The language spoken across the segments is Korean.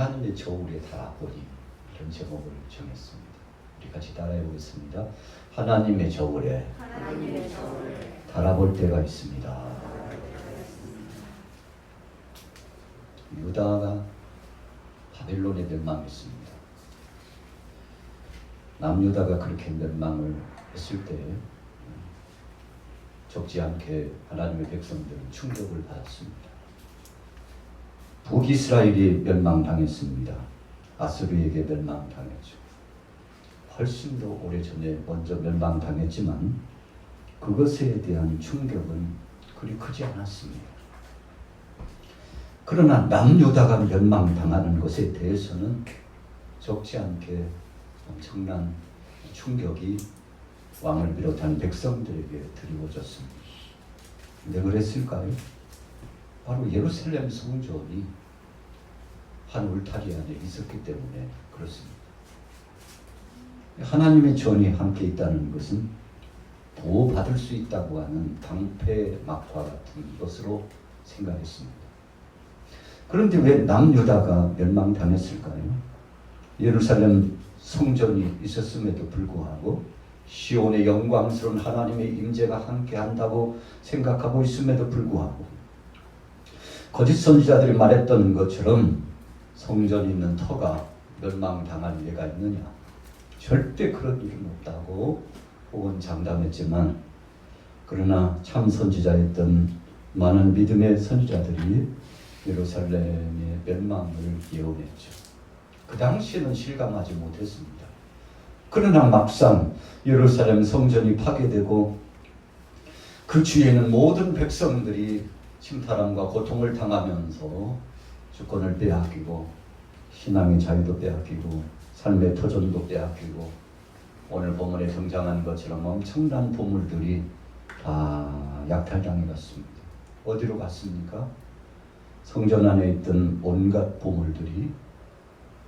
하나님의 저울에 달아보니, 이런 제목을 정했습니다. 우리 같이 따라해 보겠습니다. 하나님의 저울에 달아볼 때가 있습니다. 유다가 바벨론에 멸망했습니다. 남유다가 그렇게 멸망을 했을 때 적지 않게 하나님의 백성들은 충격을 받았습니다. 북이스라엘이 멸망당했습니다. 아수르에게 멸망당했죠. 훨씬 더 오래전에 먼저 멸망당했지만 그것에 대한 충격은 그리 크지 않았습니다. 그러나 남유다가 멸망당하는 것에 대해서는 적지 않게 엄청난 충격이 왕을 비롯한 백성들에게 드리워졌습니다. 왜 그랬을까요? 바로 예루살렘 성전이 한 울타리 안에 있었기 때문에 그렇습니다. 하나님의 전이 함께 있다는 것은 보호받을 수 있다고 하는 방패막과 같은 것으로 생각했습니다. 그런데 왜 남유다가 멸망당했을까요? 예루살렘 성전이 있었음에도 불구하고 시온의 영광스러운 하나님의 임재가 함께한다고 생각하고 있음에도 불구하고 거짓 선지자들이 말했던 것처럼 성전이 있는 터가 멸망당할 예가 있느냐? 절대 그런 일은 없다고 혹은 장담했지만, 그러나 참 선지자였던 많은 믿음의 선지자들이 예루살렘의 멸망을 예언했죠. 그 당시에는 실감하지 못했습니다. 그러나 막상 예루살렘 성전이 파괴되고 그 주위에는 모든 백성들이 침탈함과 고통을 당하면서 주권을 빼앗기고 신앙의 자유도 빼앗기고 삶의 터전도 빼앗기고 오늘 본문에 등장한 것처럼 엄청난 보물들이 다 약탈당해 갔습니다. 어디로 갔습니까? 성전 안에 있던 온갖 보물들이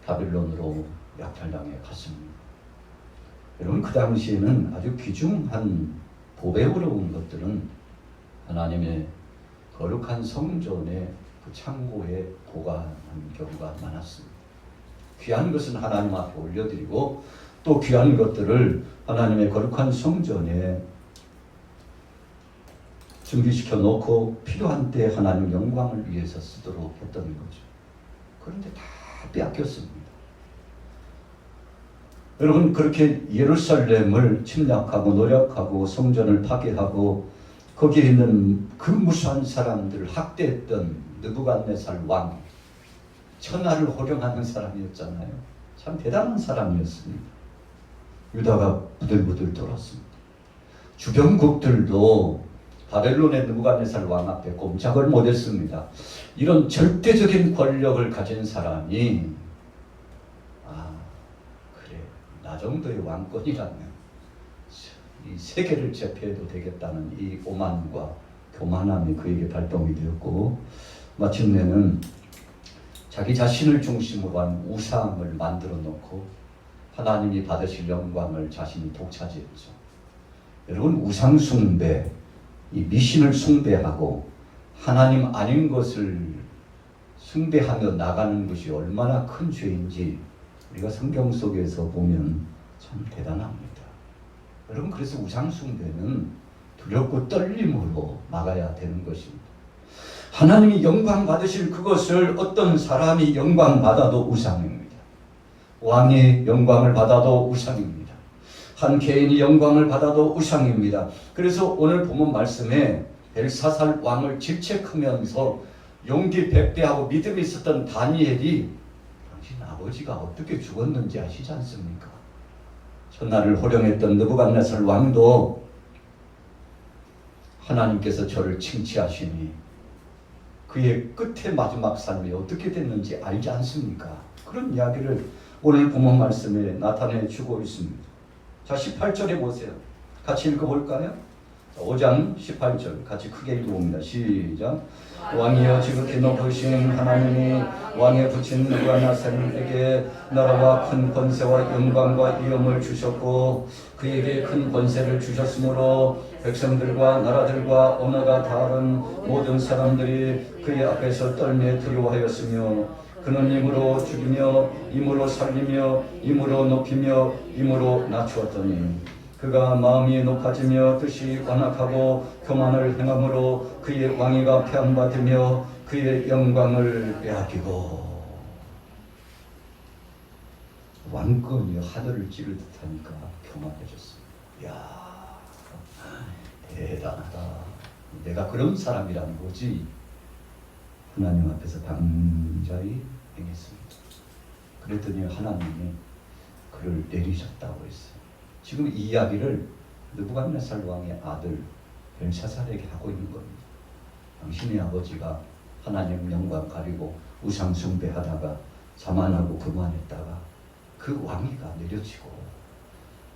바빌론으로 약탈당해 갔습니다. 여러분, 그 당시에는 아주 귀중한 보배스러운 것들은 하나님의 거룩한 성전의 그 창고에 보관한 경우가 많았습니다. 귀한 것은 하나님 앞에 올려드리고 또 귀한 것들을 하나님의 거룩한 성전에 준비시켜 놓고 필요한 때 하나님 영광을 위해서 쓰도록 했던 거죠. 그런데 다 빼앗겼습니다. 여러분, 그렇게 예루살렘을 침략하고 노력하고 성전을 파괴하고 거기에 있는 그 무수한 사람들을 학대했던 느부갓네살 왕, 천하를 호령하는 사람이었잖아요. 참 대단한 사람이었습니다. 유다가 부들부들 떨었습니다. 주변국들도 바벨론의 느부갓네살 왕 앞에 꼼짝을 못했습니다. 이런 절대적인 권력을 가진 사람이 그래, 나 정도의 왕권이라면 이 세계를 제패해도 되겠다는 이 오만과 교만함이 그에게 발동이 되었고, 마침내는 자기 자신을 중심으로 한 우상을 만들어 놓고 하나님이 받으실 영광을 자신이 독차지했죠. 여러분, 우상 숭배, 이 미신을 숭배하고 하나님 아닌 것을 숭배하며 나가는 것이 얼마나 큰 죄인지 우리가 성경 속에서 보면 참 대단합니다. 여러분, 그래서 우상 숭배는 두렵고 떨림으로 막아야 되는 것입니다. 하나님이 영광 받으실 그것을 어떤 사람이 영광 받아도 우상입니다. 왕이 영광을 받아도 우상입니다. 한 개인이 영광을 받아도 우상입니다. 그래서 오늘 본문 말씀에 벨사살 왕을 질책하면서 용기 백배하고 믿음이 있었던 다니엘이 당신 아버지가 어떻게 죽었는지 아시지 않습니까? 천하를 호령했던 느부갓네살 왕도 하나님께서 저를 칭찬하시니 그의 끝의 마지막 삶이 어떻게 됐는지 알지 않습니까? 그런 이야기를 오늘 본문 말씀에 나타내 주고 있습니다. 자, 18절에 보세요. 같이 읽어볼까요? 5장 18절 같이 크게 읽어봅니다. 시작. 왕이여 지극히 높으신 하나님이 왕에 붙인 느부갓네살에게 나라와 큰 권세와 영광과 위엄을 주셨고 그에게 큰 권세를 주셨으므로 백성들과 나라들과 언어가 다른 모든 사람들이 그의 앞에서 떨며 두려워하였으며 그는 힘으로 죽이며 힘으로 살리며 힘으로 높이며 힘으로 낮추었더니 그가 마음이 높아지며 뜻이 완악하고 교만을 행함으로 그의 왕위가 폐함받으며 그의 영광을 빼앗기고. 왕권이 하늘을 찌를 듯하니까 교만해졌습니다. 이야, 대단하다. 내가 그런 사람이라는 거지. 하나님 앞에서 방자히 행했습니다. 그랬더니 하나님이 그를 내리셨다고 했어요. 지금 이 이야기를 느부갓네살 왕의 아들 벨사살에게 하고 있는 겁니다. 당신의 아버지가 하나님 영광 가리고 우상 숭배하다가 자만하고 교만했다가 그 왕위가 내려지고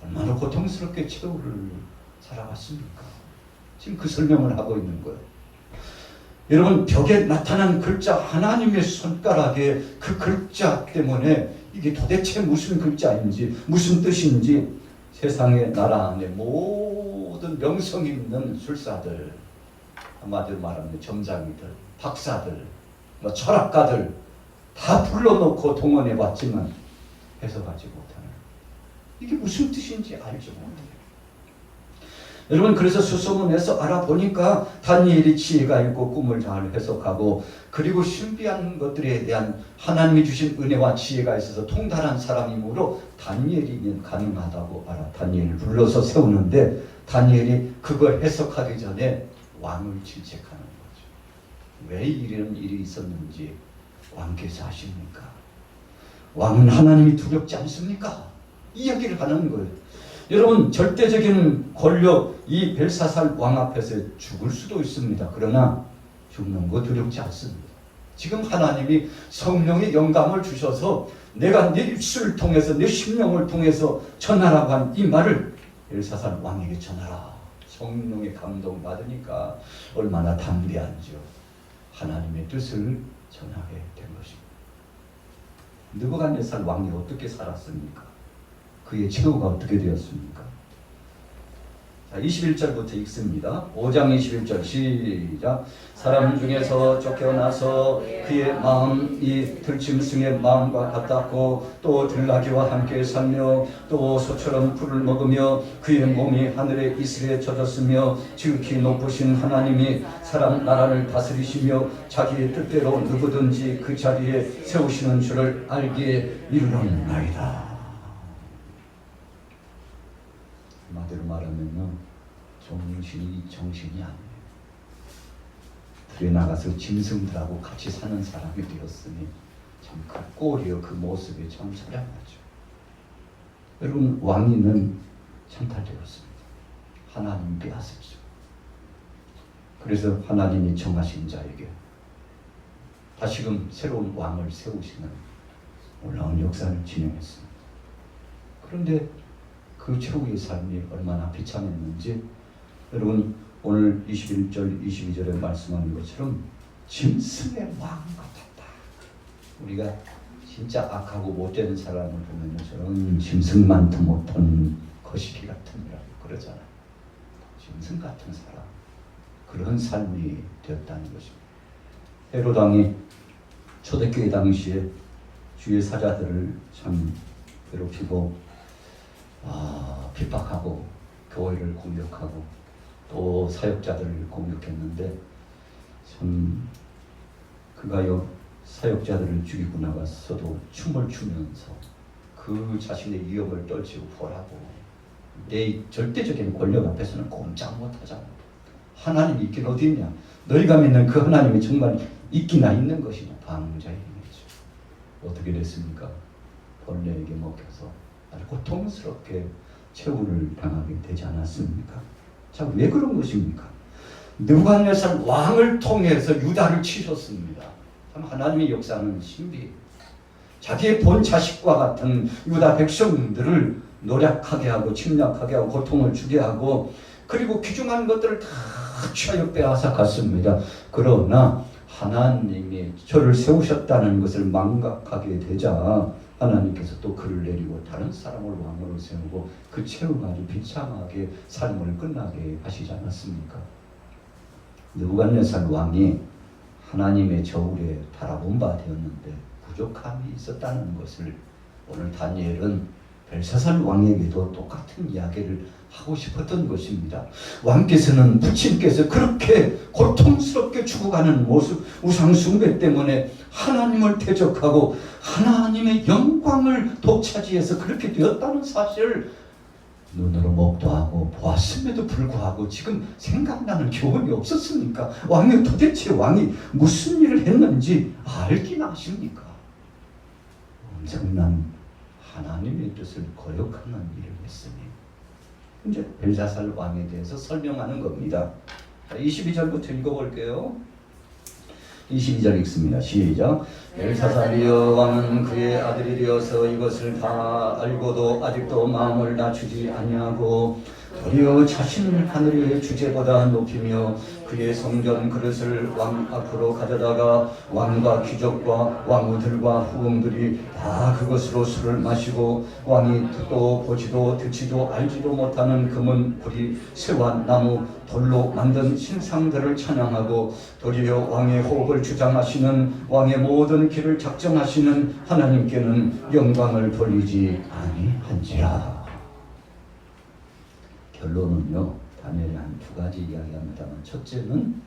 얼마나 고통스럽게 최후를 살아왔습니까? 지금 그 설명을 하고 있는 거예요. 여러분, 벽에 나타난 글자, 하나님의 손가락에 그 글자 때문에 이게 도대체 무슨 글자인지 무슨 뜻인지 세상의 나라 안에 모든 명성 있는 술사들, 한마디로 말하면 점장이들, 박사들, 철학가들 다 불러놓고 동원해봤지만 해석하지 못하는, 이게 무슨 뜻인지 알지 못해요. 여러분, 그래서 수소문에서 알아보니까 다니엘이 지혜가 있고 꿈을 잘 해석하고 그리고 신비한 것들에 대한 하나님이 주신 은혜와 지혜가 있어서 통달한 사람이므로 다니엘이면 가능하다고 다니엘을 불러서 세우는데 다니엘이 그걸 해석하기 전에 왕을 질책하는 거죠. 왜 이런 일이 있었는지 왕께서 아십니까? 왕은 하나님이 두렵지 않습니까? 이야기를 하는 거예요. 여러분, 절대적인 권력, 이 벨사살 왕 앞에서 죽을 수도 있습니다. 그러나 죽는 거 두렵지 않습니다. 지금 하나님이 성령의 영감을 주셔서 내가 네 입술을 통해서 내 심령을 통해서 전하라고 한 이 말을 벨사살 왕에게 전하라. 성령의 감동 받으니까 얼마나 담대한지요. 하나님의 뜻을 전하게 된 것입니다. 느부갓네살 왕이 어떻게 살았습니까? 그의 최후가 어떻게 되었습니까? 자, 21절부터 읽습니다. 5장 21절 시작. 사람 중에서 쫓겨나서 그의 마음이 들짐승의 마음과 같았고 또 들나귀와 함께 살며 또 소처럼 풀을 먹으며 그의 몸이 하늘의 이슬에 젖었으며 지극히 높으신 하나님이 사람 나라를 다스리시며 자기의 뜻대로 누구든지 그 자리에 세우시는 줄을 알기에 이르렀나이다. 한마디로 말하면요, 정신이 아니에요. 들에 나가서 짐승들하고 같이 사는 사람이 되었으니 참 그 꼴이요, 그 모습이 참 처량하죠. 여러분, 왕위는 찬탈되었습니다. 하나님 빼앗았죠. 그래서 하나님이 정하신 자에게 다시금 새로운 왕을 세우시는 놀라운 역사를 진행했습니다. 그런데 그 최후의 삶이 얼마나 비참했는지 여러분, 오늘 21절 22절에 말씀하는 것처럼 짐승의 왕 같았다. 우리가 진짜 악하고 못되는 사람을 보면 저런 짐승만도 못한 거시기 같은이라고 그러잖아요. 짐승 같은 사람, 그런 삶이 되었다는 것입니다. 헤롯 왕이 초대교회 당시에 주의 사자들을 참 괴롭히고 핍박하고 교회를 공격하고 또 사역자들을 공격했는데 참 그가요, 사역자들을 죽이고 나갔어도 춤을 추면서 그 자신의 위협을 떨치고 보라고, 내 절대적인 권력 앞에서는 꼼짝 못하잖아. 하나님이 있긴 어디 있냐? 너희가 믿는 그 하나님이 정말 있기나 있는 것이냐? 방자의 힘이죠. 어떻게 됐습니까? 벌레에게 먹혀서 아주 고통스럽게 최후를 당하게 되지 않았습니까? 자, 왜 그런 것입니까? 느부갓네살 왕을 통해서 유다를 치셨습니다. 참 하나님의 역사는 신비해요. 자기의 본 자식과 같은 유다 백성들을 노략하게 하고 침략하게 하고 고통을 주게 하고 그리고 귀중한 것들을 다 취하여 빼앗아 갔습니다. 그러나 하나님이 저를 세우셨다는 것을 망각하게 되자 하나님께서 또 그를 내리고 다른 사람을 왕으로 세우고 그 최후가 아주 비참하게 삶을 끝나게 하시지 않았습니까? 느부갓네살 왕이 하나님의 저울에 달아본 바 되었는데 부족함이 있었다는 것을 오늘 다니엘은 벨사살 왕에게도 똑같은 이야기를 하고 싶었던 것입니다. 왕께서는 부친께서 그렇게 고통스럽게 죽어가는 모습, 우상 숭배 때문에 하나님을 대적하고 하나님의 영광을 독차지해서 그렇게 되었다는 사실을 눈으로 목도하고 보았음에도 불구하고 지금 생각나는 교훈이 없었습니까? 왕이 도대체 무슨 일을 했는지 알긴 아십니까? 엄청난 하나님의 뜻을 거역하는 일을 했으니 이제 벨사살 왕에 대해서 설명하는 겁니다. 22절부터 읽어볼게요. 22절 읽습니다. 시작. 벨사살이여 왕은 그의 아들이 되어서 이것을 다 알고도 아직도 마음을 낮추지 아니하고 도리어 자신을 하늘의 주제보다 높이며 그의 성전 그릇을 왕 앞으로 가져다가 왕과 귀족과 왕후들과 후궁들이 다 그것으로 술을 마시고 왕이 듣도 보지도 듣지도 알지도 못하는 금은 구리 새와 나무 돌로 만든 신상들을 찬양하고 도리어 왕의 호흡을 주장하시는 왕의 모든 길을 작정하시는 하나님께는 영광을 돌리지 아니한지라. 결론은요, 다니엘이 한 두 가지 이야기합니다만, 첫째는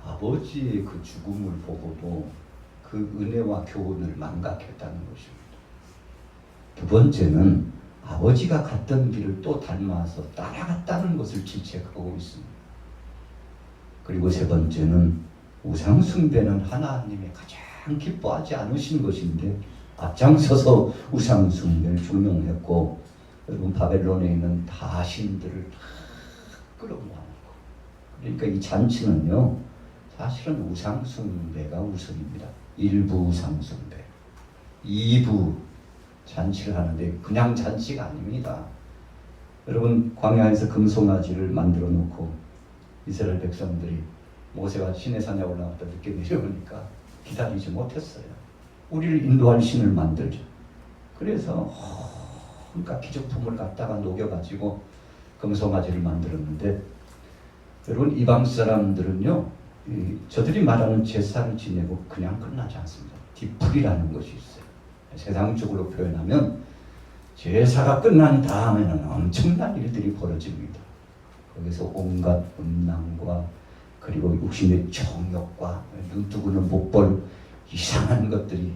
아버지의 그 죽음을 보고도 그 은혜와 교훈을 망각했다는 것입니다. 두 번째는 아버지가 갔던 길을 또 닮아서 따라갔다는 것을 질책하고 있습니다. 그리고 세 번째는 우상 숭배는 하나님이 가장 기뻐하지 않으신 것인데 앞장서서 우상 숭배를 종용했고, 여러분 바벨론에 있는 다 신들을 다 끌어모았고, 그러니까 이 잔치는요 사실은 우상 숭배가 우선입니다. 일부 우상 숭배, 2부 잔치를 하는데 그냥 잔치가 아닙니다. 여러분 광야에서 금송아지를 만들어 놓고 이스라엘 백성들이 모세가 시내산에 올라갔다 늦게 내려오니까 기다리지 못했어요. 우리를 인도할 신을 만들죠. 그래서 그러니까 기적품을 갖다가 녹여가지고 금송아지를 만들었는데, 여러분 이방 사람들은요 저들이 말하는 제사를 지내고 그냥 끝나지 않습니다. 뒤풀이라는 것이 있어요. 세상적으로 표현하면 제사가 끝난 다음에는 엄청난 일들이 벌어집니다. 거기서 온갖 음란과 그리고 육신의 정욕과 눈뜨고는 못 볼 이상한 것들이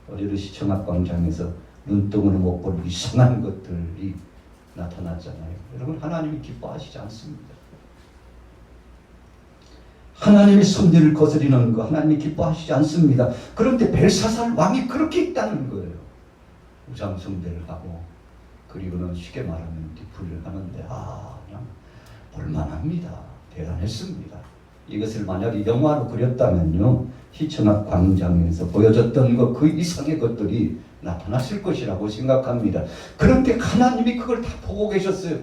어제도 시청학광장에서 눈뜨고는 못 볼 이상한 것들이 나타났잖아요. 여러분 하나님이 기뻐하시지 않습니다. 하나님의 섭리를 거스리는 거 하나님이 기뻐하시지 않습니다. 그런데 벨사살 왕이 그렇게 있다는 거예요. 우상 숭배를 하고 그리고는 쉽게 말하면 뒤풀이를 하는데 그냥 볼만합니다. 대단했습니다. 이것을 만약에 영화로 그렸다면요 시청학 광장에서 보여줬던 것 그 이상의 것들이 나타났을 것이라고 생각합니다. 그런데 하나님이 그걸 다 보고 계셨어요.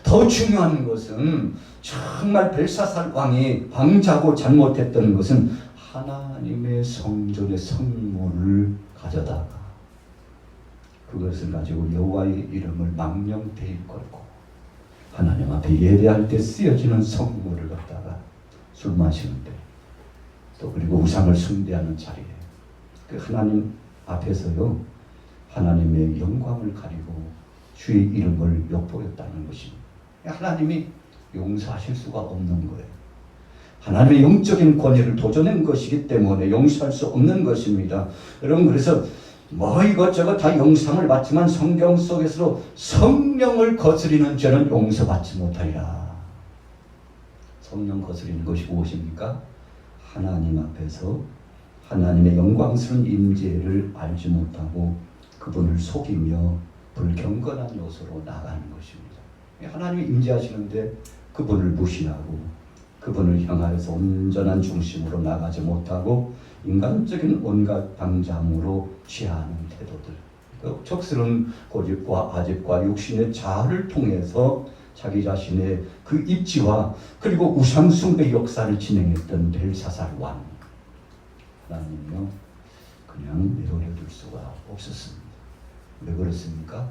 더 중요한 것은 정말 벨사살 왕이 왕자고 잘못했던 것은 하나님의 성전의 성물을 가져다가 그것을 가지고 여호와의 이름을 망령되이 걸고 하나님 앞에 예배할 때 쓰여지는 성물을 갖다가 술 마시는데 또 그리고 우상을 숭배하는 자리에 그 하나님 앞에서요 하나님의 영광을 가리고 주의 이름을 욕보였다는 것입니다. 하나님이 용서하실 수가 없는 거예요. 하나님의 영적인 권위를 도전한 것이기 때문에 용서할 수 없는 것입니다. 여러분 그래서 이것저것 다 영상을 받지만 성경 속에서 성령을 거스리는 죄는 용서받지 못하리라. 성령 거스리는 것이 무엇입니까? 하나님 앞에서 하나님의 영광스러운 임재를 알지 못하고 그분을 속이며 불경건한 요소로 나가는 것입니다. 하나님이 임재하시는데 그분을 무시하고 그분을 향하여서 온전한 중심으로 나가지 못하고 인간적인 온갖 방장으로 취하는 태도들, 그 척스러운 고집과 아집과 육신의 자아를 통해서 자기 자신의 그 입지와 그리고 우상 숭배 역사를 진행했던 벨사살 왕, 하나님은요 그냥 내버려 둘 수가 없었습니다. 왜 그렇습니까?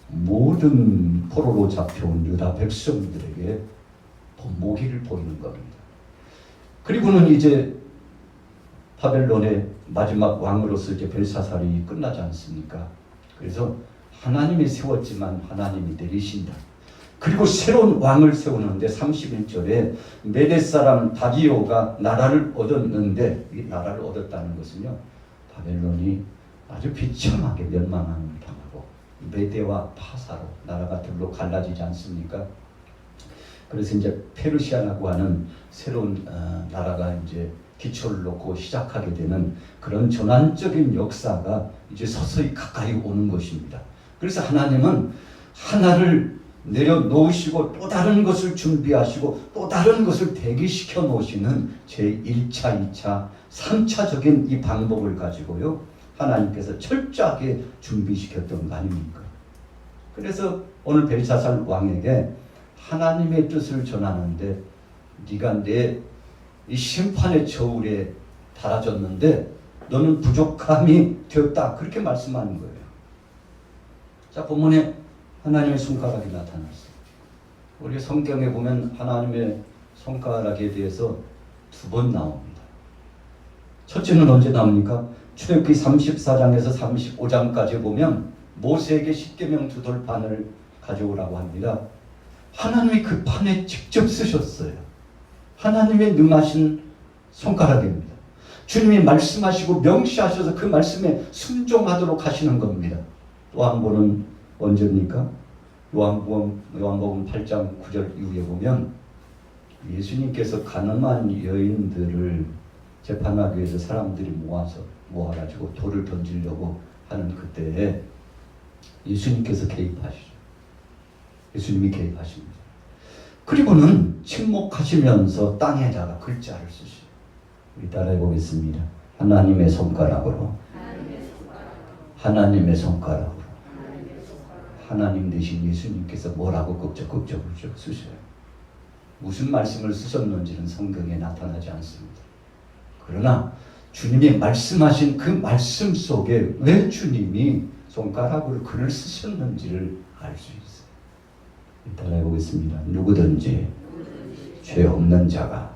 모든 포로로 잡혀온 유다 백성들에게 본보기를 보이는 겁니다. 그리고는 이제 바벨론의 마지막 왕으로서 이제 벨사살이 끝나지 않습니까? 그래서 하나님이 세웠지만 하나님이 내리신다. 그리고 새로운 왕을 세우는데 31절에 메대 사람 다리오가 나라를 얻었는데, 이 나라를 얻었다는 것은요, 바벨론이 아주 비참하게 멸망을 당하고 메대와 파사로 나라가 둘로 갈라지지 않습니까? 그래서 이제 페르시아라고 하는 새로운 나라가 이제 기초를 놓고 시작하게 되는 그런 전환적인 역사가 이제 서서히 가까이 오는 것입니다. 그래서 하나님은 하나를 내려놓으시고 또 다른 것을 준비하시고 또 다른 것을 대기시켜 놓으시는 제1차, 2차, 3차적인 이 방법을 가지고요, 하나님께서 철저하게 준비시켰던 거 아닙니까? 그래서 오늘 벨사살 왕에게 하나님의 뜻을 전하는데, 네가 내 이 심판의 저울에 달아졌는데 너는 부족함이 되었다, 그렇게 말씀하는 거예요. 자, 본문에 하나님의 손가락이 나타났어요. 우리 성경에 보면 하나님의 손가락에 대해서 2번 나옵니다. 첫째는 언제 나옵니까? 출애굽기 34장에서 35장까지 보면 모세에게 십계명 두 돌판을 가져오라고 합니다. 하나님이 그 판에 직접 쓰셨어요. 하나님의 능하신 손가락입니다. 주님이 말씀하시고 명시하셔서 그 말씀에 순종하도록 하시는 겁니다. 또 한 번은 언제입니까? 요한복음 8장 9절 이후에 보면 예수님께서 가늠한 여인들을 재판하기 위해서 사람들이 모아가지고 돌을 던지려고 하는 그때에 예수님께서 개입하시죠. 예수님이 개입하십니다. 그리고는 침묵하시면서 땅에다가 글자를 쓰시죠. 우리 따라해 보겠습니다. 하나님의 손가락으로, 하나님의 손가락으로. 하나님 대신 예수님께서 뭐라고 끄적끄적 쓰셔요. 무슨 말씀을 쓰셨는지는 성경에 나타나지 않습니다. 그러나 주님이 말씀하신 그 말씀 속에 왜 주님이 손가락으로 글을 쓰셨는지를 알 수 있어요. 따라해 보겠습니다. 누구든지 죄 없는 자가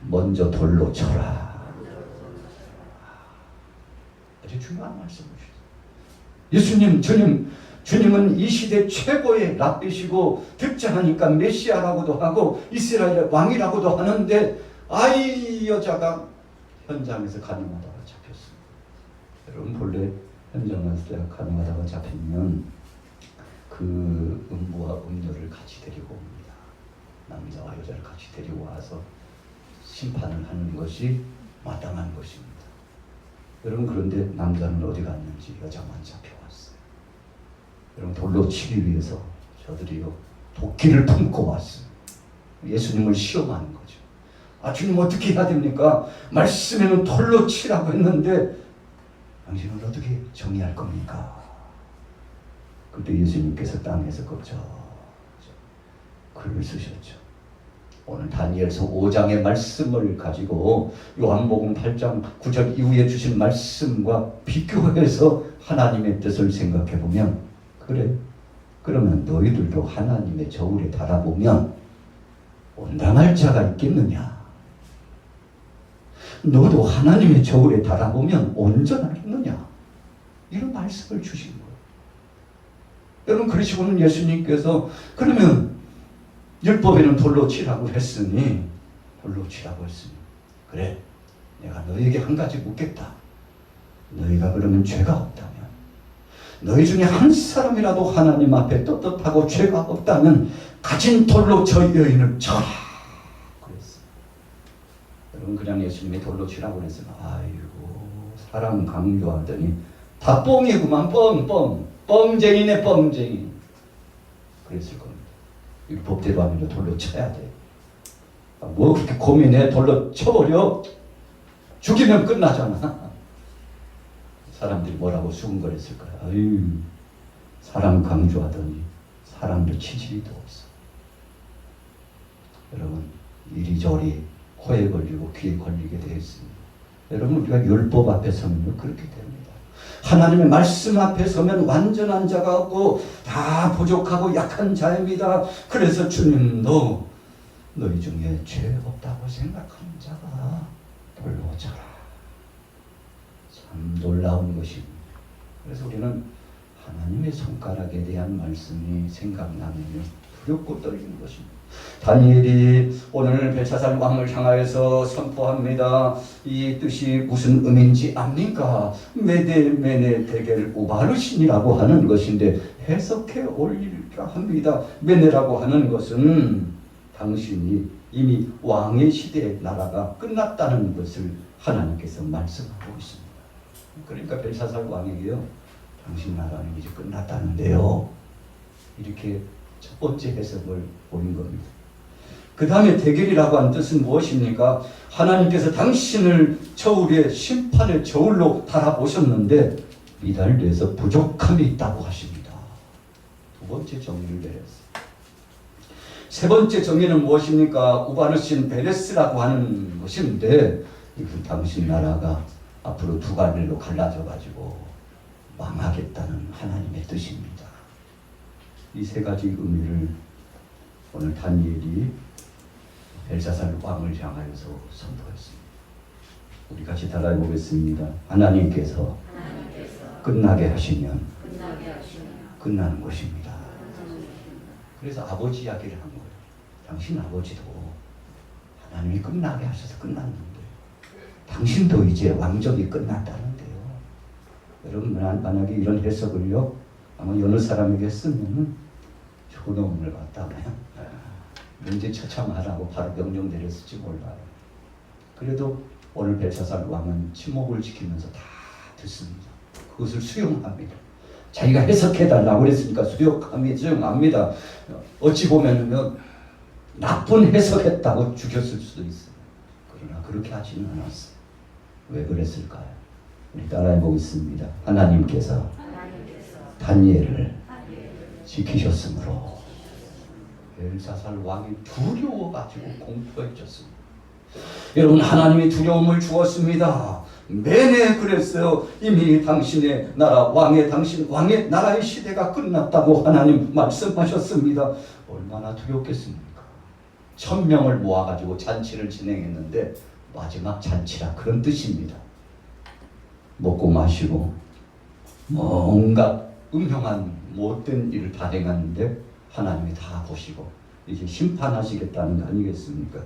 먼저 돌로 쳐라. 아주 중요한 말씀이시죠. 주님은 이 시대 최고의 랍비시고 듣자하니까 메시아라고도 하고 이스라엘의 왕이라고도 하는데, 아이 여자가 현장에서 가늠하다가 잡혔습니다. 여러분, 본래 현장에서 가늠하다가 잡히면 그 음부와 음녀를 같이 데리고 옵니다. 남자와 여자를 같이 데리고 와서 심판을 하는 것이 마땅한 것입니다. 여러분, 그런데 남자는 어디 갔는지 여자만 잡혀왔어요. 여러분, 돌로 치기 위해서 저들이요 도끼를 품고 왔어요. 예수님을 시험하는 거죠. 아, 주님 어떻게 해야 됩니까? 말씀에는 돌로 치라고 했는데 당신은 어떻게 정의할 겁니까? 그때 예수님께서 땅에서 글을 쓰셨죠. 오늘 다니엘서 5장의 말씀을 가지고 요한복음 8장 9절 이후에 주신 말씀과 비교해서 하나님의 뜻을 생각해 보면, 그래, 그러면 너희들도 하나님의 저울에 달아보면 온당할 자가 있겠느냐? 너도 하나님의 저울에 달아보면 온전하겠느냐? 이런 말씀을 주신 거예요. 여러분, 그러시고는 예수님께서 그러면 율법에는 돌로 치라고 했으니 그래, 내가 너희에게 한 가지 묻겠다. 너희가 그러면 죄가 없다면, 너희 중에 한 사람이라도 하나님 앞에 떳떳하고 죄가 없다면 가진 돌로 저 여인을 쳐라 그랬어요. 여러분, 그냥 예수님이 돌로 치라고 그랬어요. 아이고, 사람 강요하더니 다 뻥이구만. 뻥쟁이네, 뻥쟁이. 그랬을 겁니다. 율법대로 하면 돌로 쳐야 돼. 뭐 그렇게 고민해? 돌로 쳐버려. 죽이면 끝나잖아. 사람들이 뭐라고 수군거렸을 거야. 아유, 사람 강조하더니 사람들 치질이도 없어. 여러분, 이리저리 코에 걸리고 귀에 걸리게 되어 있습니다. 여러분, 우리가 율법 앞에 서면 그렇게 됩니다. 하나님의 말씀 앞에 서면 완전한 자가 없고 다 부족하고 약한 자입니다. 그래서 주님도 너희 중에 죄 없다고 생각하는 자가 돌로 쳐라. 참 놀라운 것입니다. 그래서 우리는 하나님의 손가락에 대한 말씀이 생각나면 두렵고 떨리는 것입니다. 다니엘이 오늘 벨사살 왕을 향하여서 선포합니다. 이 뜻이 무슨 의미인지 압니까? 메데 데겔 우바르신이라고 하는 것인데 해석해 올리라 합니다. 메네라고 하는 것은 당신이 이미 왕의 시대의 나라가 끝났다는 것을 하나님께서 말씀하고 있습니다. 그러니까 벨사살 왕에게요, 당신 나라는 이제 끝났다는데요, 이렇게 첫 번째 해석을 보인 겁니다. 그 다음에 대결이라고 한 뜻은 무엇입니까? 하나님께서 당신을 저울의 심판의 저울로 달아보셨는데 미달돼서 부족함이 있다고 하십니다. 두 번째 정의를 내렸어요. 세 번째 정의는 무엇입니까? 우바르신 베레스라고 하는 것인데 이것은 당신 나라가 앞으로 두 갈래로 갈라져 가지고 망하겠다는 하나님의 뜻입니다. 이 세 가지 의미를 오늘 다니엘이 벨사살 왕을 향하여서 선포했습니다. 우리 같이 따라해 보겠습니다. 하나님께서 끝나게 하시면 끝나는 것입니다. 그래서 아버지 이야기를 한 거예요. 당신 아버지도 하나님이 끝나게 하셔서 끝났는데 당신도 이제 왕정이 끝났다는데요. 여러분 만약에 이런 해석을요, 아마 여느 사람에게 쓰면 초놈을 갖다가요, 문제 처참하라고 바로 명령 내렸을지 몰라요. 그래도 오늘 벨사살 왕은 침묵을 지키면서 다 듣습니다. 그것을 수용합니다. 자기가 해석해달라고 그랬으니까 수용합니다. 어찌 보면 나쁜 해석했다고 죽였을 수도 있어요. 그러나 그렇게 하지는 않았어요. 왜 그랬을까요? 우리 따라해 보겠습니다. 하나님께서 다니엘을 지키셨으므로. 벨사살 왕이 두려워가지고 공포해졌습니다. 여러분, 하나님이 두려움을 주었습니다. 내내 그랬어요. 이미 당신의 나라 왕의 나라의 시대가 끝났다고 하나님 말씀하셨습니다. 얼마나 두렵겠습니까? 1000명을 모아가지고 잔치를 진행했는데 마지막 잔치라 그런 뜻입니다. 먹고 마시고 뭔가 음흉한 못된 일을 다 행하는데 하나님이 다 보시고 이제 심판하시겠다는 거 아니겠습니까?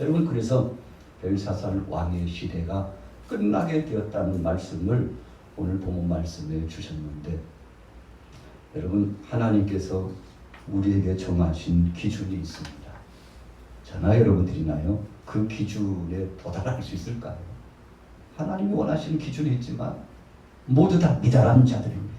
여러분, 그래서 벨사살 왕의 시대가 끝나게 되었다는 말씀을 오늘 본문 말씀에 주셨는데, 여러분, 하나님께서 우리에게 정하신 기준이 있습니다. 저나 여러분 드리나요? 그 기준에 도달할 수 있을까요? 하나님이 원하시는 기준이 있지만 모두 다 미달한 자들입니다.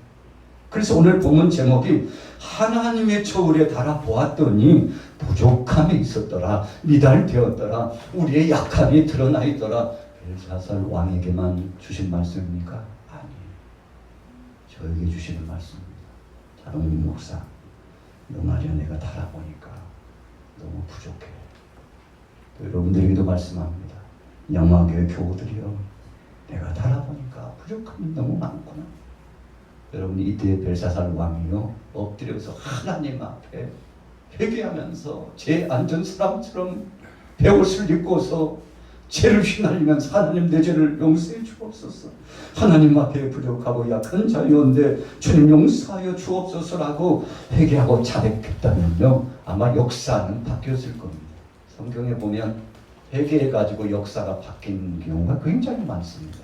그래서 오늘 본문 제목이 하나님의 저울에 달아 보았더니 부족함이 있었더라, 미달되었더라, 우리의 약함이 드러나 있더라. 벨사살 왕에게만 주신 말씀입니까? 아니, 저에게 주시는 말씀입니다. 자동민 목사, 너 말이야, 내가 달아보니까 너무 부족해. 또 여러분들에게도 말씀합니다. 영화교회 교우들이요, 내가 달아보니까 부족함이 너무 많구나. 여러분이 이때 벨사살 왕이요, 엎드려서 하나님 앞에 회개하면서 제 앉은 사람처럼 베옷을 입고서 죄를 휘날리면서 하나님, 내 죄를 용서해 주옵소서. 하나님 앞에 부족하고 약한 자유인데 주님 용서하여 주옵소서라고 회개하고 자백했다면요, 아마 역사는 바뀌었을 겁니다. 성경에 보면 회개해가지고 역사가 바뀐 경우가 굉장히 많습니다.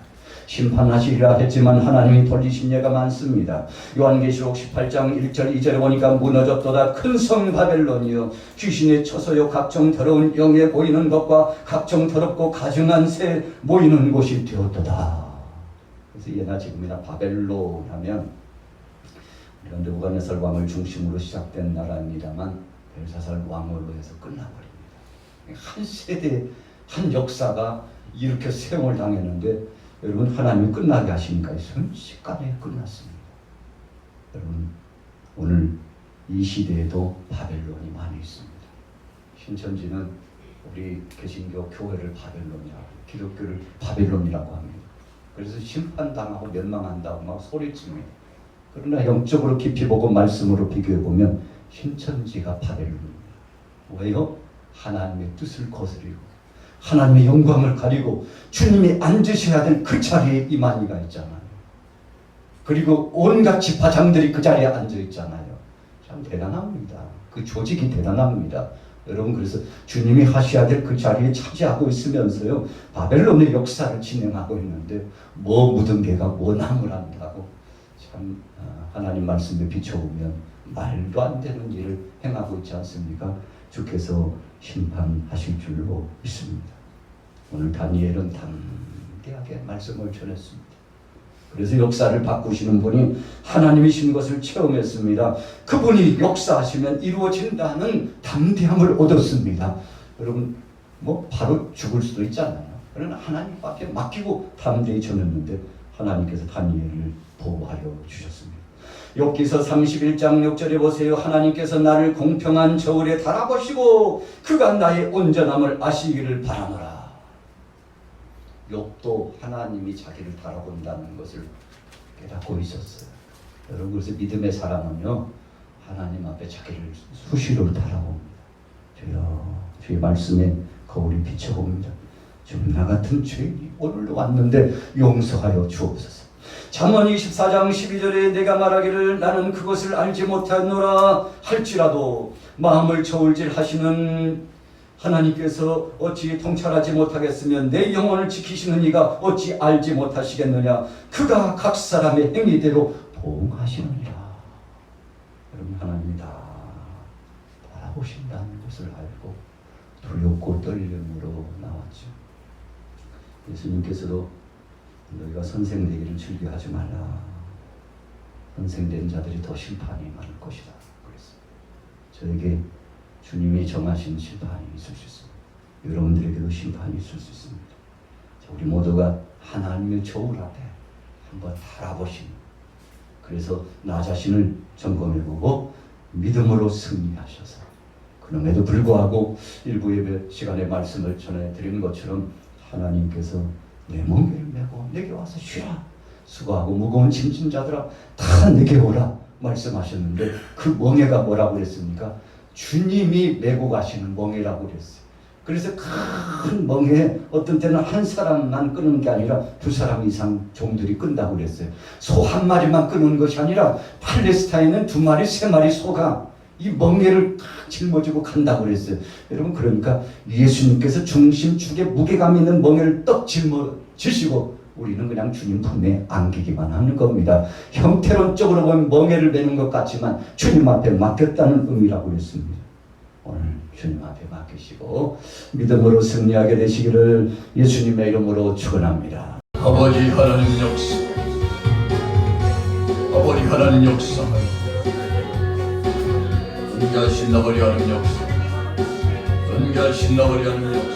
심판하시리라 했지만 하나님이 돌리신 예가 많습니다. 요한계시록 18장 1절 2절에 보니까 무너졌도다 큰 성 바벨론이여, 귀신의 처소요, 각종 더러운 영에 보이는 것과 각종 더럽고 가증한 새 모이는 곳이 되었도다. 그래서 예나 지금이나 바벨론 하면 느부갓네살 왕을 중심으로 시작된 나라입니다만 벨사살 왕으로 해서 끝나버립니다. 한 세대, 한 역사가 이렇게 세월 당했는데 여러분, 하나님이 끝나게 하시니까 순식간에 끝났습니다. 여러분, 오늘 이 시대에도 바벨론이 많이 있습니다. 신천지는 우리 개신교 교회를 바벨론이라고, 기독교를 바벨론이라고 합니다. 그래서 심판당하고 멸망한다고 막 소리칩니다. 그러나 영적으로 깊이 보고 말씀으로 비교해보면 신천지가 바벨론입니다. 왜요? 하나님의 뜻을 거스리고 하나님의 영광을 가리고 주님이 앉으셔야 될 그 자리에 이만희가 있잖아요. 그리고 온갖 지파장들이 그 자리에 앉아 있잖아요. 참 대단합니다. 그 조직이 대단합니다. 여러분, 그래서 주님이 하셔야 될 그 자리에 차지하고 있으면서요, 바벨론의 역사를 진행하고 있는데 뭐 묻은 개가 뭐 남을 한다고. 참 하나님 말씀에 비춰보면 말도 안 되는 일을 행하고 있지 않습니까? 주께서 심판하실 줄로 믿습니다. 오늘 다니엘은 담대하게 말씀을 전했습니다. 그래서 역사를 바꾸시는 분이 하나님이신 것을 체험했습니다. 그분이 역사하시면 이루어진다는 담대함을 얻었습니다. 여러분, 뭐 바로 죽을 수도 있잖아요. 그러나 하나님밖에 맡기고 담대히 전했는데 하나님께서 다니엘을 보호하여 주셨습니다. 욥기서 31장 6절에 보세요. 하나님께서 나를 공평한 저울에 달아보시고 그가 나의 온전함을 아시기를 바라노라. 욥도 하나님이 자기를 달아본다는 것을 깨닫고 있었어요. 여러분, 그래서 믿음의 사람은요, 하나님 앞에 자기를 수시로 달아봅니다. 주여, 주의 말씀에 거울이 비춰봅니다. 좀 나 같은 죄인이 오늘도 왔는데 용서하여 주옵소서. 잠언 24장 12절에 내가 말하기를 나는 그것을 알지 못하노라 할지라도 마음을 저울질 하시는 하나님께서 어찌 통찰하지 못하겠으면 내 영혼을 지키시는 이가 어찌 알지 못하시겠느냐. 그가 각 사람의 행위대로 보응하시느니라. 여러분, 하나님이 다 바라보신다는 것을 알고 두렵고 떨림으로 나왔죠. 예수님께서도 너희가 선생되기를 즐겨하지 말라. 선생된 자들이 더 심판이 많을 것이다. 그랬어요. 저에게 주님이 정하신 심판이 있을 수 있습니다. 여러분들에게도 심판이 있을 수 있습니다. 우리 모두가 하나님의 저울 앞에 한번 달아보시는, 그래서 나 자신을 점검해보고 믿음으로 승리하셔서, 그럼에도 불구하고 일부 예배 시간에 말씀을 전해드린 것처럼 하나님께서 내 멍에를 메고 내게 와서 쉬라. 수고하고 무거운 짐진 자들아 다 내게 오라 말씀하셨는데 그 멍에가 뭐라고 그랬습니까? 주님이 메고 가시는 멍에라고 그랬어요. 그래서 큰 멍에 어떤 때는 한 사람만 끄는 게 아니라 두 사람 이상 종들이 끈다고 그랬어요. 소 한 마리만 끄는 것이 아니라 팔레스타인은 두 마리, 세 마리 소가 이 멍에를 탁 짊어지고 간다고 그랬어요. 여러분, 그러니까 예수님께서 중심축에 무게감 있는 멍에를 떡 짊어지시고 우리는 그냥 주님 품에 안기기만 하는 겁니다. 형태론적으로 보면 멍에를 메는 것 같지만 주님 앞에 맡겼다는 의미라고 했습니다. 오늘 주님 앞에 맡기시고 믿음으로 승리하게 되시기를 예수님의 이름으로 축원합니다. 아버지 하나님 역사, 아버지 하나님 역사, 은가하신 나버리 하는 역사, 은가하신 나버리 하는 역사.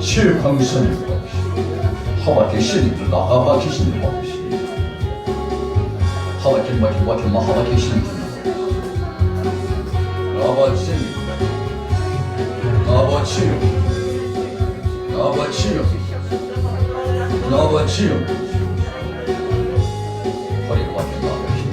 칠일 광선 하와 계시는 나가봐 계시는 것이 하와 김마 하와 계시는 나바치요 허리가 막힌다 힘이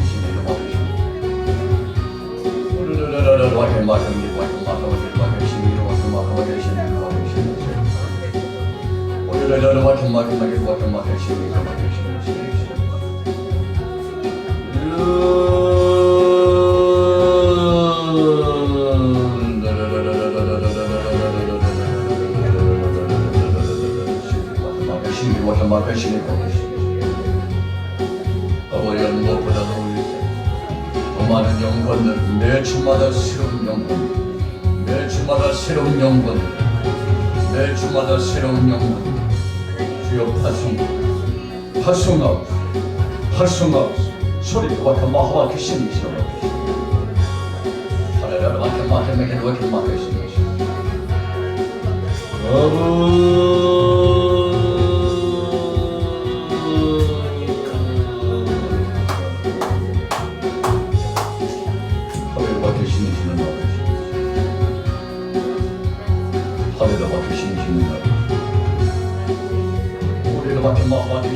아버지는 무엇보다도 더 많은 영혼들, 매주마다 새로운 영혼, 매주마다 새로운 영혼, 매주마다 새로운 영혼. 주여 파송하옵소서. 소리가 와서 마하와 계시니 하나님 앞에 맡겨매게 놓게 맡겨주시니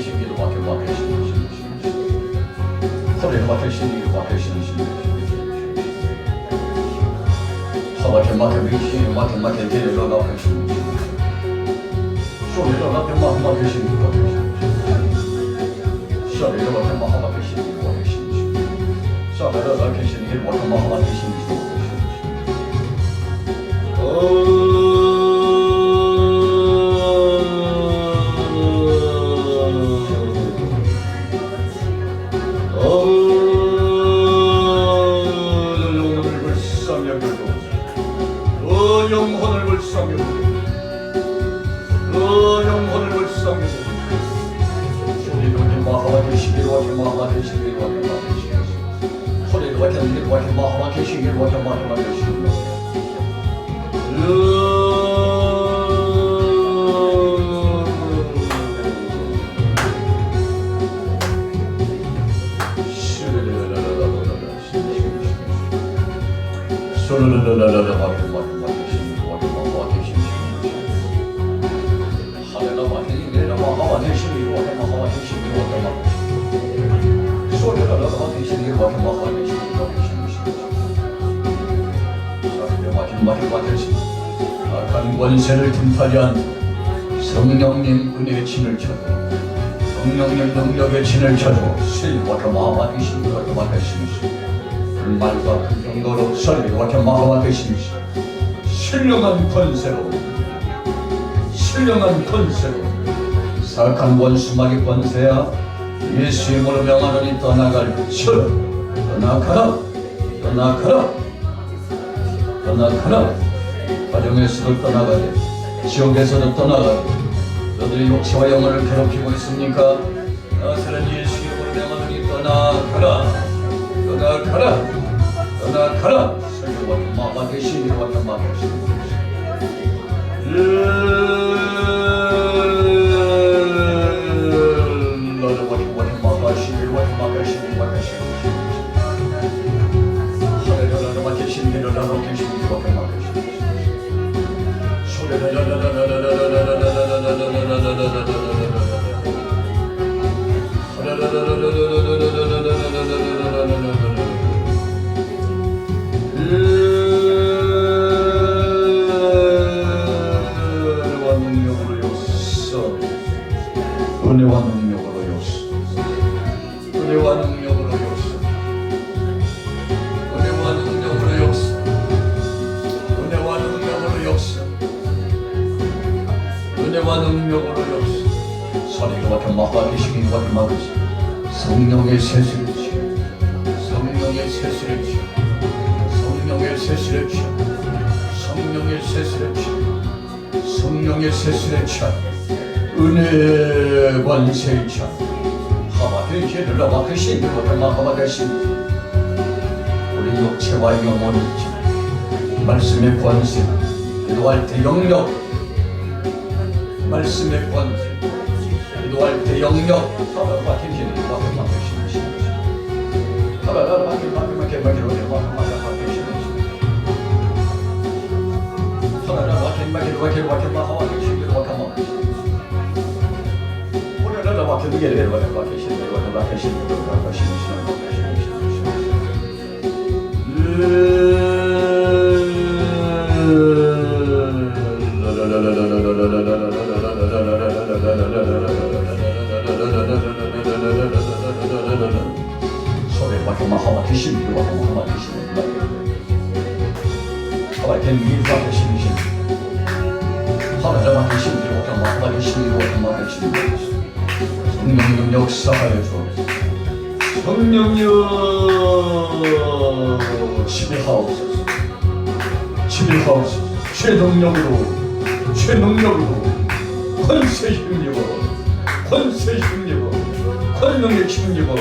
신기로 막혀 신기 허리를 막혀 신기로 막혀 신기 하박혀 막혀 미신기로 막혀 대리로 막혀 신기 소리로 막혀 신기로 막혀 신기 소리로 막혀 신기로 막혀 신기 소리로 막혀 신기로 막혀 신기 영혼을 불쌍히 영혼을 불쌍히 소리로 마하바 계시기로 마하바 계시기로 소리로 마하바 계시기로 마하바 계시기로 악한 권세를 틈타리한 성령님 은혜의 진을 쳐도 성령님 능력의 진을 쳐도 실와켜 마하와 되시니와 마하시니시 불말과 긍정도로 설리와켜 마하와 되시니시 신령한 권세로 사악한 원수마귀 권세야 예수의 이름으로 명하노니 떠나갈지어다 떠나가라 가정에서도 떠나가게 지옥에서도 떠나가게 너들의 육체와 영혼을 괴롭히고 있습니까? 나사렛 예수 이름으로 명하노니 떠나가라 설교와 마마 대신 이와 마마 대신 은혜와 능력으로 요소 은혜와 능력으로 요소 은혜와 능력으로 요소 은혜와 능력으로 요소 은혜와 능력으로 요소 소리가 막혀 마하 계시기와 마르시 성령의 세수를 취하 성령의 세수를 취하 성령의 세수를 취하 성령의 세수를 취하 성령의 세수를 취하 은혜 관세의 차 하바케시를 라바케시를 마하바케시 우리 육체와 영혼을 차 말씀의 관세 기도할 때 영력 말씀의 관세 기도할 때 영력 하바케시를 마하바케시 하바바케시를 마하바케시 하바바케시를 마하바케시 막혀도 게를 막히시는 소리 막혀 마하마 계시는 마하마 계시는 하바텐 미가 계시는 하바자 계시는 마하마 계시는 마하마 계시는 성령님 역사하여 주옵소서. 성령님 지배하옵소서. 최능력으로 권세 힘입어 권능의 힘입어